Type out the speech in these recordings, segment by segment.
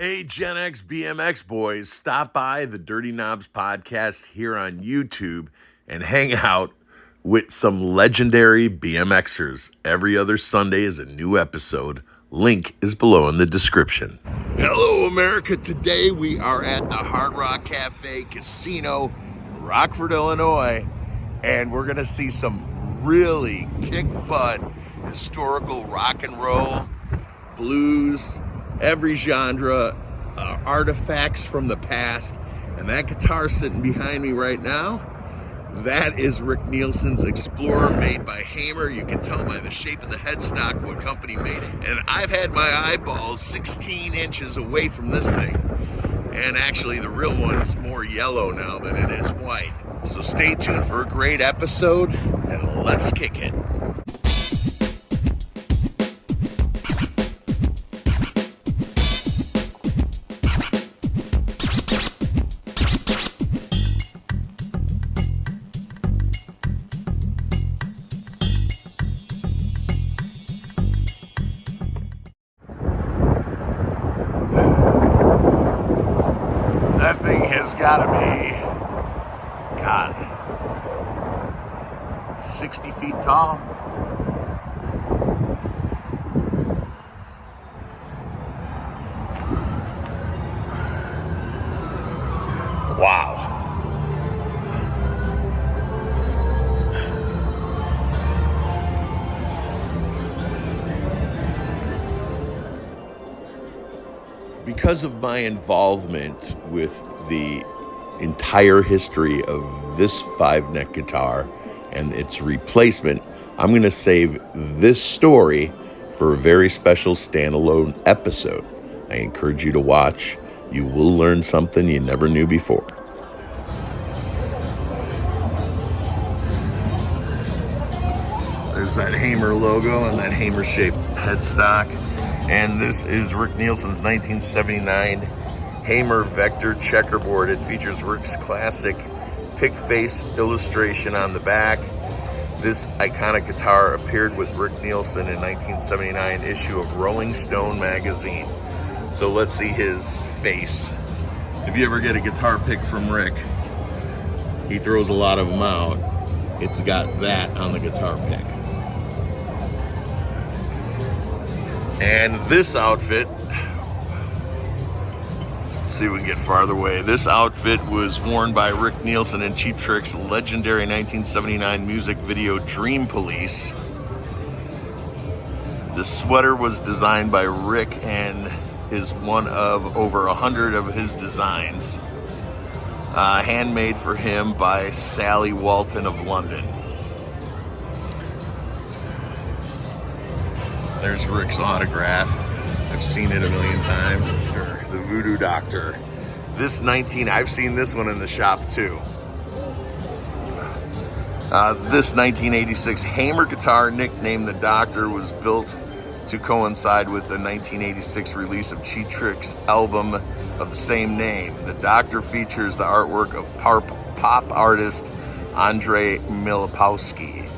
Hey, Gen X BMX boys, stop by the Dirty Knobs podcast here on YouTube and hang out with some legendary BMXers. Every other Sunday is a new episode. Link is below in the description. Hello, America. Today we are at the Hard Rock Cafe Casino in Rockford, Illinois, and we're going to see some really kick-butt historical rock and roll, blues, every genre, artifacts from the past. And that guitar sitting behind me right now, that is Rick Nielsen's Explorer, made by Hamer. You can tell by the shape of the headstock what company made it. And I've had my eyeballs 16 inches away from this thing. And actually the real one's more yellow now than it is white. So stay tuned for a great episode, and let's kick it. That thing has got to be, God, 60 feet tall. Wow. Because of my involvement with the entire history of this five-neck guitar and its replacement, I'm going to save this story for a very special standalone episode. I encourage you to watch. You will learn something you never knew before. There's that Hamer logo and that Hamer-shaped headstock. And this is Rick Nielsen's 1979 Hamer Vector checkerboard. It features Rick's classic pig face illustration on the back. This iconic guitar appeared with Rick Nielsen in 1979 issue of Rolling Stone magazine. So let's see his face. If you ever get a guitar pick from Rick, he throws a lot of them out. It's got that on the guitar pick. And this outfit, let's see if we can get farther away. This outfit was worn by Rick Nielsen in Cheap Trick's legendary 1979 music video Dream Police. The sweater was designed by Rick and is one of over 100 of his designs. Handmade for him by Sally Walton of London. There's Rick's autograph. I've seen it a million times. The Voodoo Doctor. I've seen this one in the shop too. This 1986 Hamer guitar, nicknamed the Doctor, was built to coincide with the 1986 release of Cheap Trick's album of the same name. The Doctor features the artwork of pop artist Andrei Milipowski,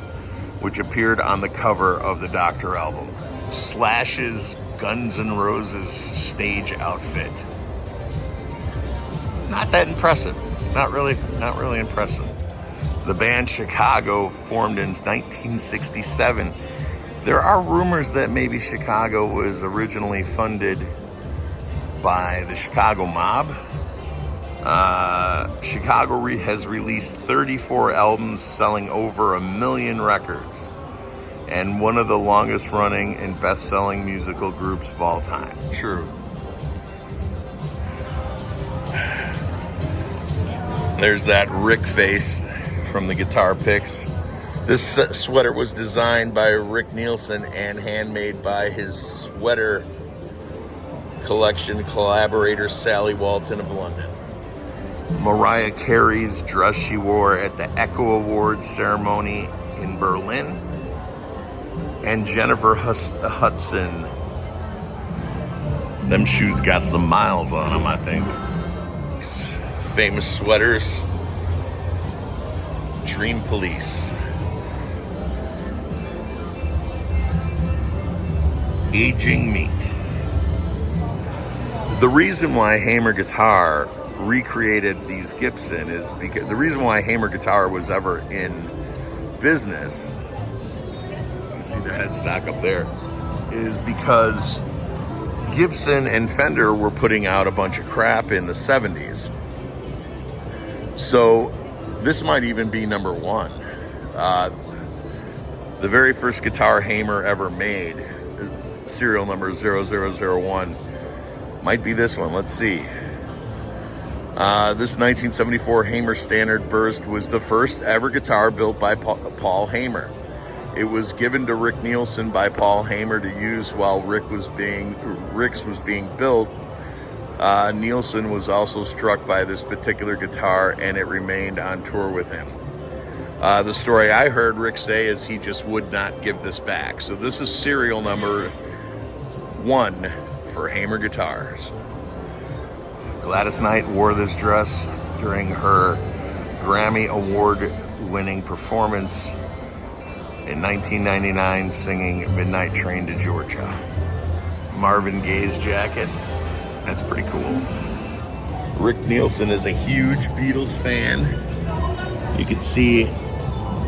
which appeared on the cover of the Doctor album. Slash's Guns N' Roses stage outfit. Not that impressive. Not really impressive. The band Chicago formed in 1967. There are rumors that maybe Chicago was originally funded by the Chicago mob. Chicago has released 34 albums, selling over 1 million records, and one of the longest running and best-selling musical groups of all time. True. There's that Rick face from the guitar picks. This sweater was designed by Rick Nielsen and handmade by his sweater collection collaborator Sally Walton of London. Mariah Carey's dress she wore at the Echo Awards ceremony in Berlin. And Jennifer Hudson. Them shoes got some miles on them, I think. Famous sweaters. Dream Police. Aging Meat. The reason why Hamer Guitar recreated these Gibson is because the reason why Hamer Guitar was ever in business, you see the headstock up there, is because Gibson and Fender were putting out a bunch of crap in the 70s. So this might even be number one. The very first guitar Hamer ever made, serial number 0001, might be this one. Let's see. This 1974 Hamer Standard Burst was the first ever guitar built by Paul Hamer. It was given to Rick Nielsen by Paul Hamer to use while Rick's was being built. Nielsen was also struck by this particular guitar, and it remained on tour with him. The story I heard Rick say is he just would not give this back. So this is serial number 1 for Hamer Guitars. Gladys Knight wore this dress during her Grammy Award-winning performance in 1999 singing Midnight Train to Georgia. Marvin Gaye's jacket, that's pretty cool. Rick Nielsen is a huge Beatles fan. You can see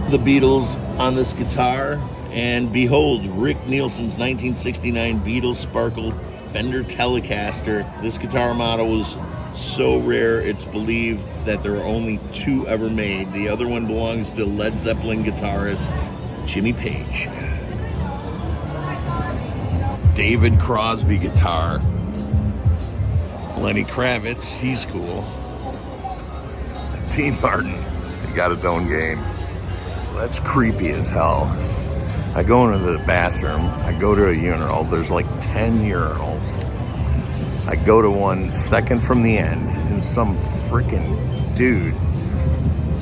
the Beatles on this guitar, and behold, Rick Nielsen's 1969 Beatles Sparkle Fender Telecaster. This guitar model was so rare, it's believed that there are only 2 ever made. The other one belongs to Led Zeppelin guitarist Jimmy Page. David Crosby guitar. Lenny Kravitz, he's cool. Dean Martin, he got his own game. That's creepy as hell. I go into the bathroom, I go to a urinal, there's like 10 urinals. I go to one second from the end, and some freaking dude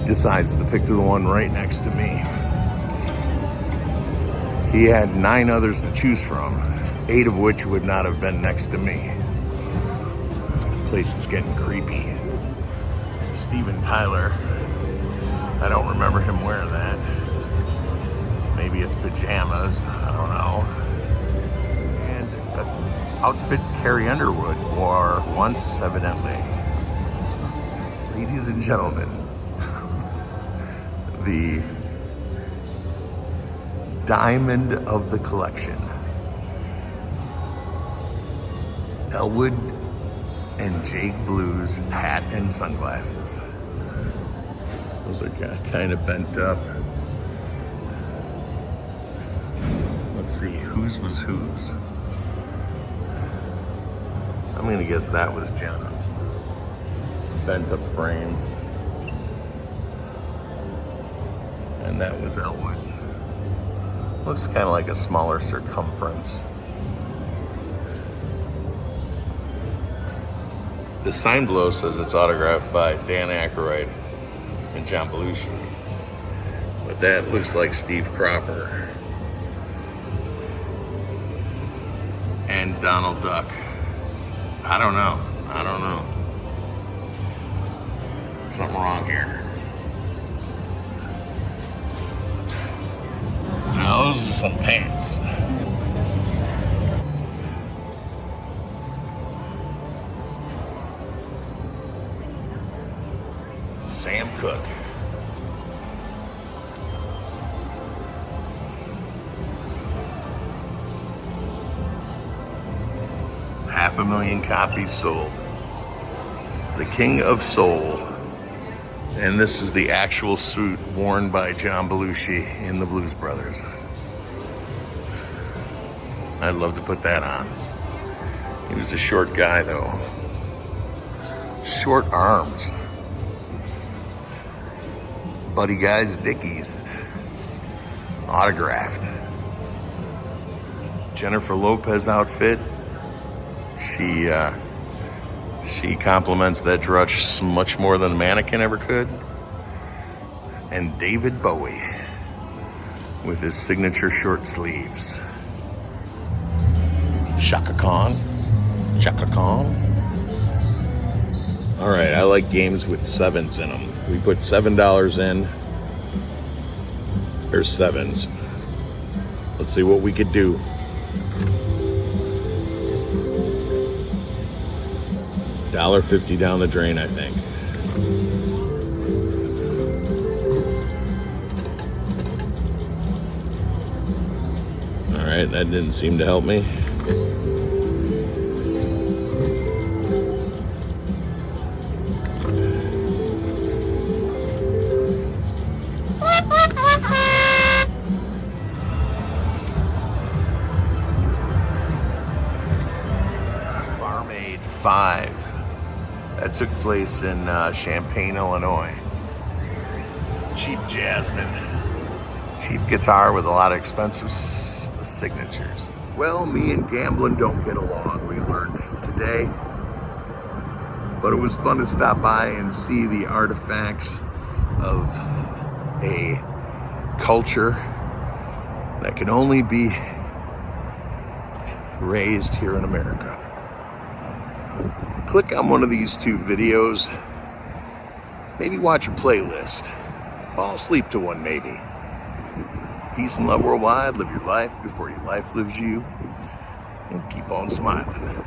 decides to pick the one right next to me. He had 9 others to choose from, 8 of which would not have been next to me. The place is getting creepy. Steven Tyler, I don't remember him wearing that. Maybe it's pajamas, I don't know. And an outfit Carrie Underwood wore once, evidently. Ladies and gentlemen, the diamond of the collection. Elwood and Jake Blues hat and sunglasses. Those are kind of bent up. Let's see, whose was whose? I'm gonna guess that was John's. Bent up frames. And that was Elwood. Looks kind of like a smaller circumference. The sign below says it's autographed by Dan Aykroyd and John Belushi. But that looks like Steve Cropper and Donald Duck. I don't know. Something wrong here. Now those are some pants. Sam Cooke. Half a million copies sold. The King of Soul. And this is the actual suit worn by John Belushi in the Blues Brothers. I'd love to put that on. He was a short guy, though. Short arms. Buddy Guy's Dickies. Autographed. Jennifer Lopez outfit. She compliments that dress much more than a mannequin ever could. And David Bowie with his signature short sleeves. Shaka Khan. All right, I like games with 7s in them. We put $7 in. There's 7s. Let's see what we could do. $1.50 down the drain, I think. All right, that didn't seem to help me. Barmaid 5. That took place in Champaign, Illinois. Cheap Jasmine. Cheap guitar with a lot of expensive signatures. Well, me and gambling don't get along, we learned today. But it was fun to stop by and see the artifacts of a culture that can only be raised here in America. Click on one of these two videos. Maybe watch a playlist. Fall asleep to one, maybe. Peace and love worldwide. Live your life before your life lives you. And keep on smiling.